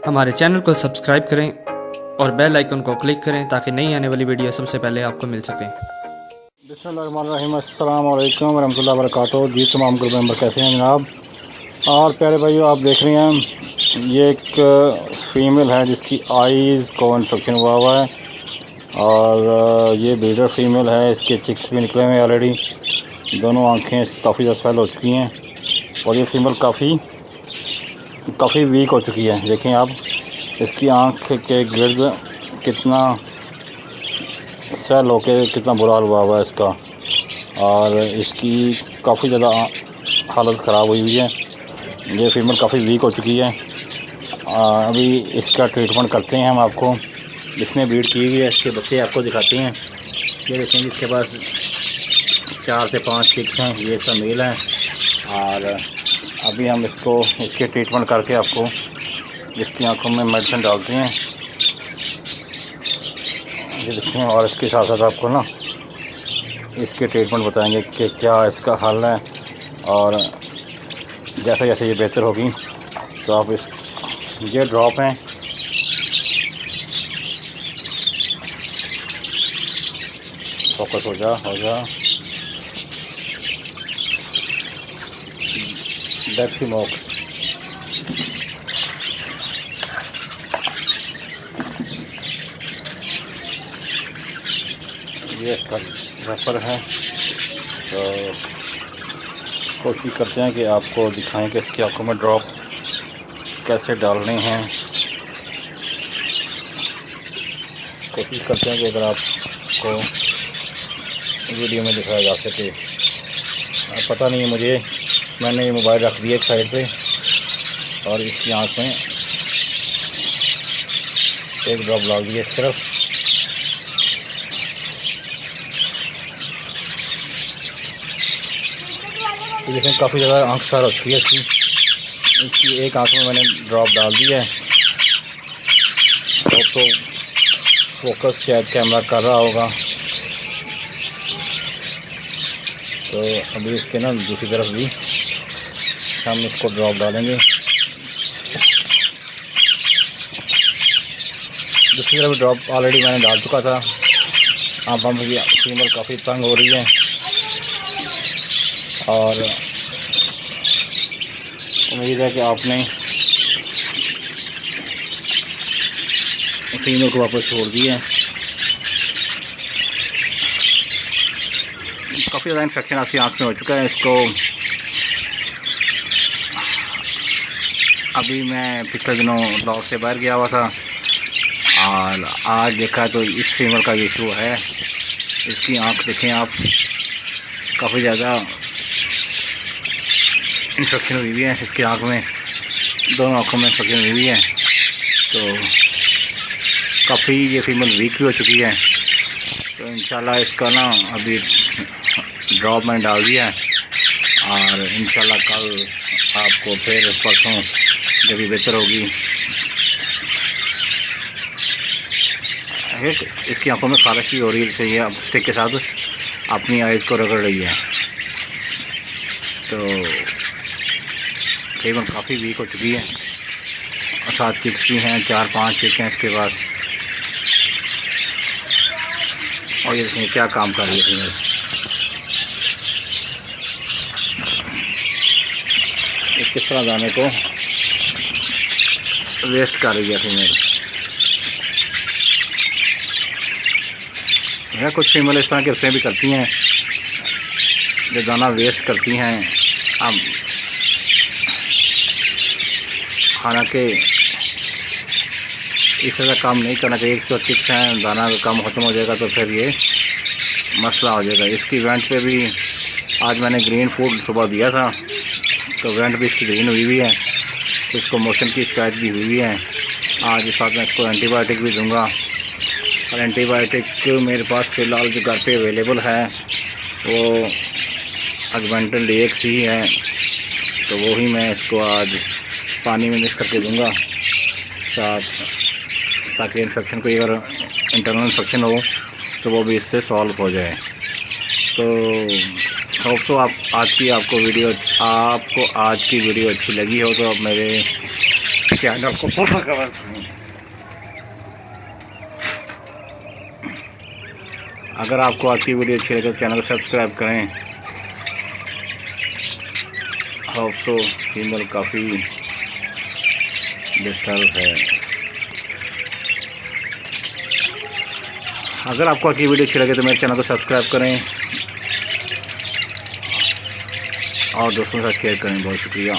हमारे चैनल को सब्सक्राइब करें और बेल आइकन को क्लिक करें ताकि नई आने वाली वीडियो सबसे पहले आपको मिल सकें। बिस्मिल्लाहिर्रहमानिर्रहीम, अस्सलाम वालेकुम वरहमतुल्लाहि वबरकातुहू। जी तमाम ग्रुप मेंबर कैसे हैं जनाब? और प्यारे भाइयों, आप देख रहे हैं ये एक फ़ीमेल है जिसकी आईज़ को इन्फेक्शन हुआ है और ये ब्रीडर फ़ीमेल है। इसके चिक्स भी निकले हुए हैं ऑलरेडी। दोनों आँखें काफ़ी ज़्यादा स्वेल हो चुकी हैं और ये फ़ीमेल काफ़ी वीक हो चुकी है। देखें आप, इसकी आँख के गिर्द कितना स्वेल होके कितना बुरा हाल हुआ है इसका, और इसकी काफ़ी ज़्यादा हालत ख़राब हुई है। ये फीमेल काफ़ी वीक हो चुकी है। अभी इसका ट्रीटमेंट करते हैं हम आपको। जिसने ब्रीड की हुई है इसके बच्चे आपको दिखाते हैं। ये देखें, इसके पास 4 से 5 चिक्स हैं। ये इसका मेल है और अभी हम इसके ट्रीटमेंट करके आपको इसकी आंखों में मेडिसिन डालते हैं। ये देखते हैं, और इसके साथ साथ आपको ना इसके ट्रीटमेंट बताएंगे कि क्या इसका हल है, और जैसे जैसे ये बेहतर होगी तो आप ये ड्रॉप हैं, फोकस हो जा डेक्सी मॉक। ये इसका रेफर है, तो कोशिश करते हैं कि आपको दिखाएं कि इसकी आंखों में ड्रॉप कैसे डालने हैं। कोशिश करते हैं कि अगर आपको वीडियो में दिखाया जा सके। पता नहीं है मुझे, मैंने ये मोबाइल रख दिया एक साइड पे और इसकी आँख में एक ड्रॉप डाल दिया इस तरफ। तो देखें, काफ़ी ज़्यादा आँख सार हो चुकी है इसकी एक आँख में मैंने ड्रॉप डाल दिया है। तो फोकस शायद कैमरा कर रहा होगा, तो अभी इसके ना दूसरी तरफ भी हम इसको ड्रॉप डालेंगे। दूसरी तरफ ड्रॉप ऑलरेडी मैंने डाल चुका था। अब हम ये फीमेल काफ़ी तंग हो रही है और उम्मीद है कि आपने फीमेल को वापस छोड़ दिया है। काफ़ी ज़्यादा इन्फेक्शन आपकी आँख में हो चुका है इसको। अभी मैं पिछले दिनों लॉक से बाहर गया हुआ था और आज देखा तो इस फीमेल का इशू है। इसकी आँख देखें आप, काफ़ी ज़्यादा इन्फेक्शन हुई है इसकी आँख में, दोनों आँखों में इन्फेक्शन हुई है। तो काफ़ी ये फीमेल वीक भी हो चुकी है। तो इंशाल्लाह इसका ना अभी ड्रॉप मैंने डाल दिया है और इंशाल्लाह कल आपको फिर परसों जब भी बेहतर होगी इसकी आंखों में खारिश भी हो रही है, जैसे ये स्टिक के साथ अपनी आइज़ को रगड़ रही है। तो फीमेल काफ़ी वीक हो चुकी है और 7 चिक्स भी हैं, 4-5 चिक्स हैं इसके पास। और ये देखिए क्या काम कर रही है फीमेल। किस तरह दाने को वेस्ट कर रही है फीमेल। कुछ फीमेल इस तरह के हरकतें भी करती हैं जो दाना वेस्ट करती हैं। अब हालांकि इस तरह काम नहीं करना चाहिए। 100 चिक्स हैं, दाना का काम ख़त्म हो जाएगा तो फिर ये मसला हो जाएगा। इसकी वेंट पे भी आज मैंने ग्रीन फूड सुबह दिया था, तो वेंट भी इसकी ग्रीन हुई हुई है। तो इसको मोशन की शिकायत भी हुई हुई है। आज इस साथ मैं इसको एंटीबायोटिक भी दूंगा, और एंटीबायोटिक मेरे पास फ़िलहाल जो घर पे अवेलेबल है वो ऑगमेंटल DX ही है, तो वो ही मैं इसको आज पानी में मिक्स करके दूंगा साथ, ताकि इन्फेक्शन कोई अगर इंटरनल इन्फेक्शन हो तो वो भी इससे सॉल्व हो जाए। तो होप तो आपको आज की वीडियो अच्छी लगी हो तो आप मेरे चैनल को फॉलो करें। अगर आपको आज की वीडियो अच्छी लगे तो चैनल को सब्सक्राइब करें। तो फीमेल काफ़ी डिस्टर्ब है। अगर आपको आज की वीडियो अच्छी लगे तो मेरे चैनल को सब्सक्राइब करें और दोस्तों के साथ शेयर करें। बहुत शुक्रिया।